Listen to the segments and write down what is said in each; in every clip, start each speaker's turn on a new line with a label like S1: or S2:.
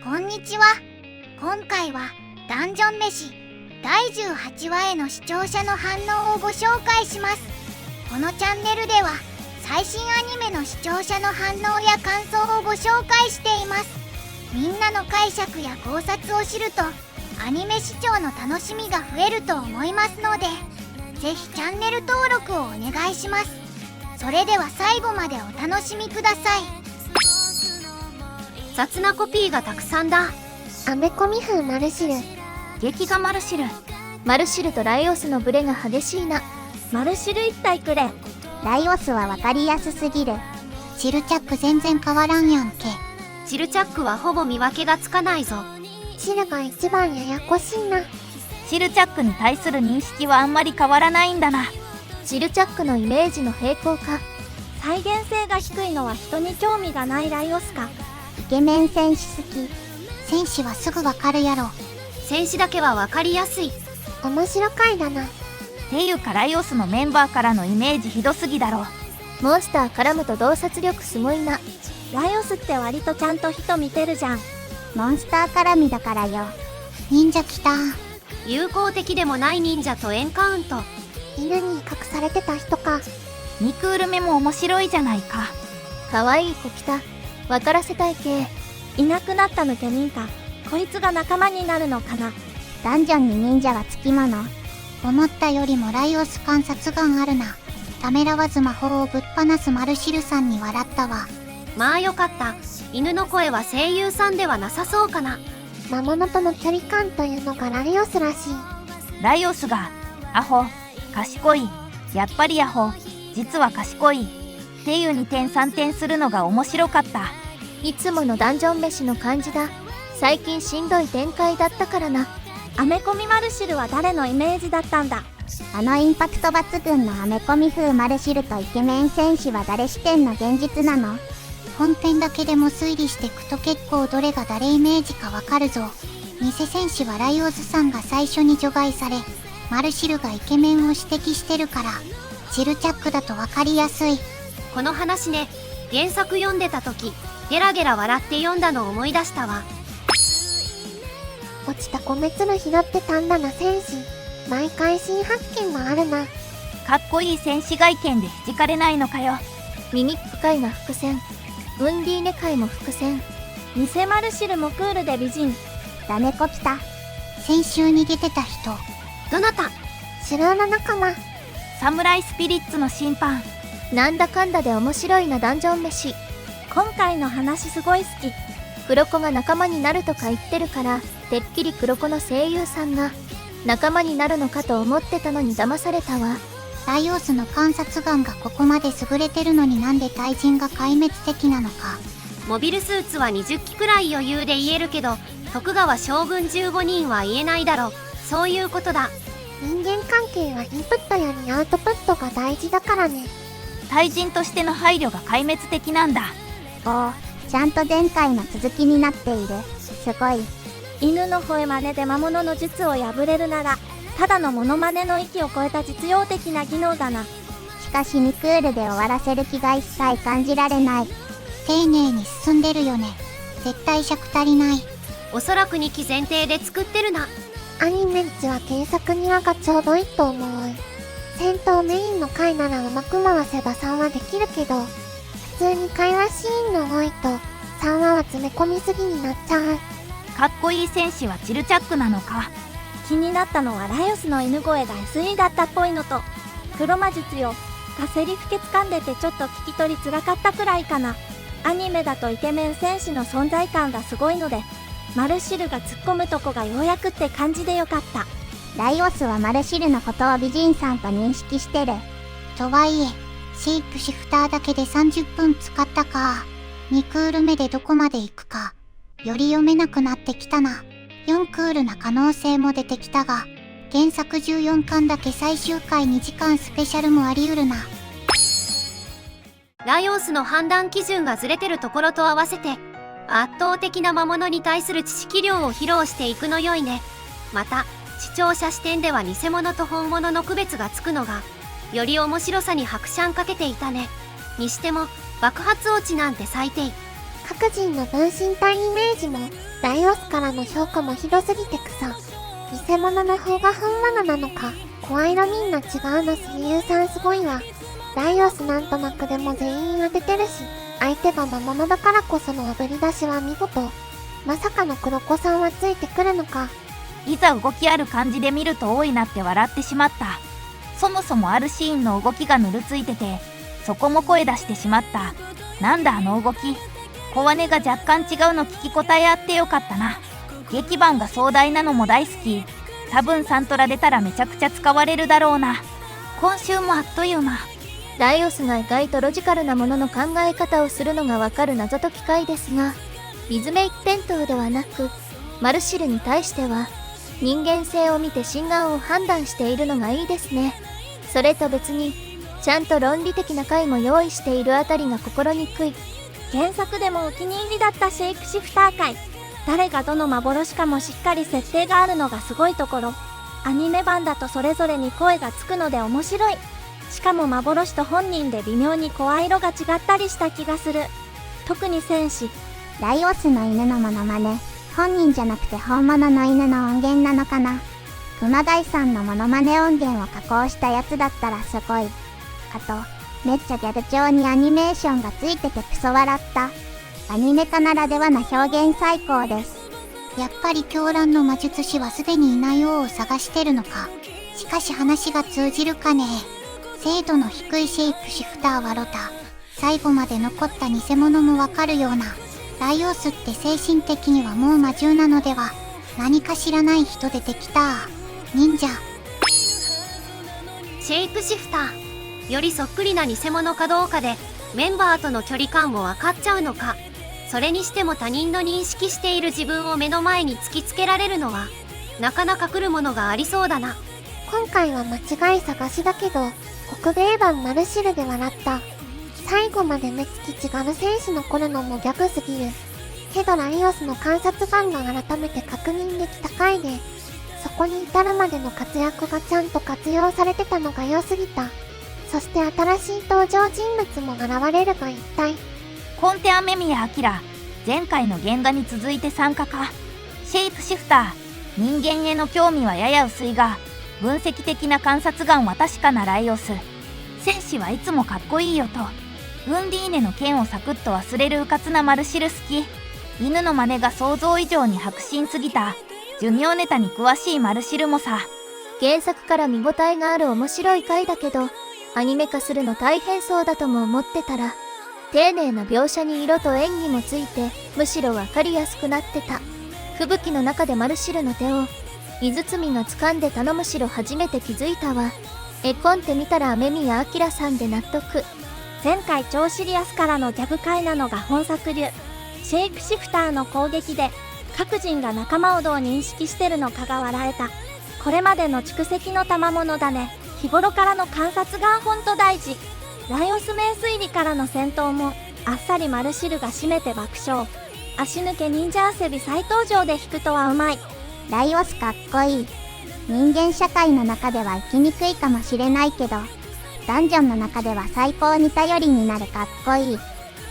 S1: こんにちは。今回はダンジョン飯第18話への視聴者の反応をご紹介します。このチャンネルでは最新アニメの視聴者の反応や感想をご紹介しています。みんなの解釈や考察を知るとアニメ視聴の楽しみが増えると思いますので、ぜひチャンネル登録をお願いします。それでは最後までお楽しみください。
S2: 雑なコピーがたくさんだ。
S3: アメコミ風マルシル。
S2: 劇画マルシル。
S3: マルシルとライオスのブレが激しいな。
S2: マルシル一体くれ。
S1: ライオスは分かりやすすぎる。チルチャック全然変わらんやんけ。
S2: チルチャックはほぼ見分けがつかないぞ。
S3: チルが一番ややこしいな。
S4: チルチャックに対する認識はあんまり変わらないんだな。
S3: チルチャックのイメージの平行化。
S2: 再現性が低いのは人に興味がないライオスか。
S1: イケメン戦士好き。戦士はすぐわかるやろ。
S2: 戦士だけはわかりやすい。
S3: 面白回だな。
S4: っていうかライオスのメンバーからのイメージひどすぎだろ。
S3: モンスター絡むと洞察力すごいな。
S2: ライオスって割とちゃんと人見てるじゃん。
S1: モンスター絡みだからよ。忍者来た。
S2: 友好的でもない忍者とエンカウント。
S3: 犬に隠されてた人か。
S4: 2クール目も面白いじゃないか。
S3: かわいい子来た。分からせたい系。
S2: いなくなった抜け忍か。こいつが仲間になるのかな。
S1: ダンジョンに忍者はつきもの。思ったよりもライオス観察眼あるな。ためらわず魔法をぶっ放すマルシルさんに笑ったわ。
S2: まあよかった。犬の声は声優さんではなさそうかな。
S3: 魔物との距離感というのがライオスらしい。
S4: ライオスがアホ、賢い、やっぱりアホ、実は賢いっていう2点3点するのが面白かった。
S3: いつものダンジョン飯の感じだ。最近しんどい展開だったからな。
S2: アメコミマルシルは誰のイメージだったんだ。
S1: あのインパクト抜群のアメコミ風マルシルとイケメン戦士は誰視点の現実なの？本編だけでも推理してくと結構どれが誰イメージかわかるぞ。偽戦士はライオスさんが最初に除外され、マルシルがイケメンを指摘してるから、チルチャックだとわかりやすい。
S2: この話ね、原作読んでた時、ゲラゲラ笑って読んだの思い出したわ。
S3: 落ちた米粒拾ってたんだな戦士。毎回新発見があるな。
S4: かっこいい戦士外見で弾かれないのかよ。
S3: ミミック界が伏線。ウンディーネ界も伏線。
S2: 偽マルシルもクールで美人。
S1: ダメコ来た。先週逃げてた人。
S2: どなた？
S3: 白の仲間。
S4: サムライスピリッツの審判。
S3: なんだかんだで面白いなダンジョン飯。
S2: 今回の話すごい好き。
S3: 黒子が仲間になるとか言ってるから、てっきり黒子の声優さんが仲間になるのかと思ってたのに騙されたわ。
S1: ライオスの観察眼がここまで優れてるのになんで対人が壊滅的なのか。
S2: モビルスーツは20機くらい余裕で言えるけど、徳川将軍15人は言えないだろ。そういうことだ。
S3: 人間関係はインプットよりアウトプットが大事だからね。
S4: 対人としての配慮が壊滅的なんだ。
S1: おお、ちゃんと前回の続きになっている。すごい。
S2: 犬の声真似で魔物の術を破れるなら、ただのモノマネの域を超えた実用的な技能だな。
S1: しかし2クールで終わらせる気が一切感じられない。丁寧に進んでるよね。絶対尺足りない。
S2: おそらく2期前提で作ってるな。
S3: アニメ1は原作2話がちょうどいいと思う。戦闘メインの回ならうまく回せば3話できるけど、普通に会話シーンの多いと3話は詰め込みすぎになっちゃう。
S4: かっこいい戦士はチルチャックなのか。
S2: 気になったのはライオスの犬声が SE だったっぽいのと、黒魔術よがセリフ気掴んでてちょっと聞き取りづらかったくらいかな。アニメだとイケメン戦士の存在感がすごいので、マルシルが突っ込むとこがようやくって感じでよかった。
S1: ライオスはマルシルのことを美人さんと認識してる。とはいえ、シェイプシフターだけで30分使ったか。2クール目でどこまで行くか。より読めなくなってきたな。4クールな可能性も出てきたが、原作14巻だけ最終回2時間スペシャルもあり得るな。
S2: ライオスの判断基準がずれてるところと合わせて、圧倒的な魔物に対する知識量を披露していくのよいね。また、視聴者視点では偽物と本物の区別がつくのが、より面白さに拍車かけていたね。にしても、爆発落ちなんて最低。
S3: 各人の分身体イメージもだライオスからの評価もひどすぎて草。偽物の方が本物なのか。声色みんな違うの声優さんすごいわ。ライオスなんとなくでも全員当ててるし、相手が魔物だからこその炙り出しは見事。まさかの黒子さんはついてくるのか。
S4: いざ動きある感じで見ると多いなって笑ってしまった。そもそもあるシーンの動きがぬるついてて、そこも声出してしまった。なんだあの動き。小金が若干違うの聞き応えあってよかったな。劇版が壮大なのも大好き。多分サントラ出たらめちゃくちゃ使われるだろうな。今週もあっという間。
S2: ライオスが意外とロジカルなものの考え方をするのがわかる謎解き回ですが、ビズメイク点灯ではなく、マルシルに対しては、人間性を見て心眼を判断しているのがいいですね。それと別に、ちゃんと論理的な回も用意しているあたりが心にくい。原作でもお気に入りだったシェイクシフター回。誰がどの幻かもしっかり設定があるのがすごいところ。アニメ版だとそれぞれに声がつくので面白い。しかも幻と本人で微妙に声色が違ったりした気がする。特に戦士。
S5: ライオスの犬のモノマネ、本人じゃなくて本物の犬の音源なのかな。熊谷さんのモノマネ音源を加工したやつだったらすごい。あと、めっちゃギャル調にアニメーションがついててクソ笑った。アニメ化ならではな表現最高です。
S1: やっぱり狂乱の魔術師はすでにいない王を探してるのか。しかし話が通じるかね。精度の低いシェイプシフターはロタ。最後まで残った偽物もわかるような。ライオスって精神的にはもう魔獣なのでは。何か知らない人出てきた。忍者。
S6: シェイプシフター。よりそっくりな偽物かどうかでメンバーとの距離感を分かっちゃうのか。それにしても他人の認識している自分を目の前に突きつけられるのはなかなか来るものがありそうだな。
S3: 今回は間違い探しだけど、北米版マルシルで笑った。最後まで目つき違う戦士残るのもギャグすぎる。けどライオスの観察眼が改めて確認できた回で、そこに至るまでの活躍がちゃんと活用されてたのが良すぎた。そして新しい登場人物も現れるが一体。
S4: コンテアメミヤアキラ、前回の原画に続いて参加か。シェイプシフター、人間への興味はやや薄いが、分析的な観察眼は確かなライオス。戦士はいつもかっこいいよと。ウンディーネの剣をサクッと忘れるうかつなマルシル好き。犬の真似が想像以上に迫真すぎた。寿命ネタに詳しいマルシルもさ。
S2: 原作から見応えがある面白い回だけど、アニメ化するの大変そうだとも思ってたら、丁寧な描写に色と演技もついて、むしろわかりやすくなってた。吹雪の中でマルシルの手を、伊豆摘が掴んでたのむしろ初めて気づいたわ。絵コンテ見たら雨宮明さんで納得。前回超シリアスからのギャグ回なのが本作流。シェイクシフターの攻撃で、各人が仲間をどう認識してるのかが笑えた。これまでの蓄積の賜物だね。日頃からの観察がほんと大事。ライオス名推理からの戦闘もあっさりマルシルが締めて爆笑。足抜け忍者遊び再登場で引くとはうまい。
S5: ライオスかっこいい。人間社会の中では生きにくいかもしれないけど、ダンジョンの中では最高に頼りになるかっこいい。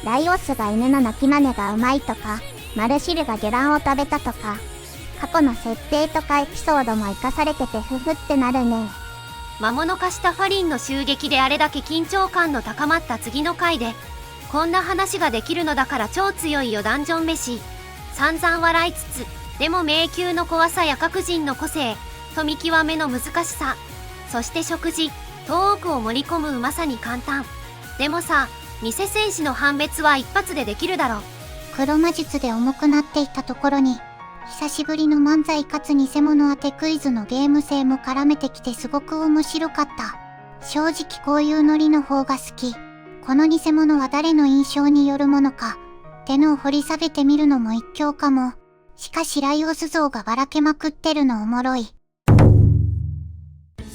S5: ライオスが犬の鳴き真似がうまいとか、マルシルが下卵を食べたとか、過去の設定とかエピソードも活かされててフフってなるね。
S6: 魔物化したファリンの襲撃であれだけ緊張感の高まった次の回で、こんな話ができるのだから超強いよダンジョン飯。散々笑いつつ、でも迷宮の怖さや各人の個性、と見極めの難しさ、そして食事、トークを盛り込むうまさに簡単。でもさ、偽戦士の判別は一発でできるだろ。
S1: 黒魔術で重くなっていたところに、久しぶりの漫才かつ偽物当てクイズのゲーム性も絡めてきてすごく面白かった。正直こういうノリの方が好き。この偽物は誰の印象によるものか、ってのを掘り下げてみるのも一興かも。しかしライオス像がばらけまくってるのおもろい。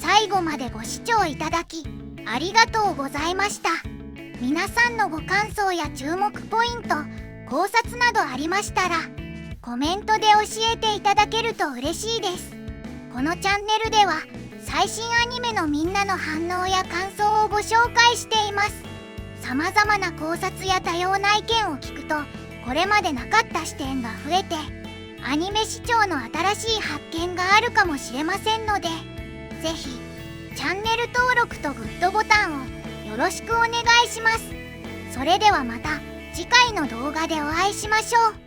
S1: 最後までご視聴いただき、ありがとうございました。皆さんのご感想や注目ポイント、考察などありましたら、コメントで教えていただけると嬉しいです。このチャンネルでは、最新アニメのみんなの反応や感想をご紹介しています。様々な考察や多様な意見を聞くと、これまでなかった視点が増えて、アニメ視聴の新しい発見があるかもしれませんので、ぜひチャンネル登録とグッドボタンをよろしくお願いします。それではまた次回の動画でお会いしましょう。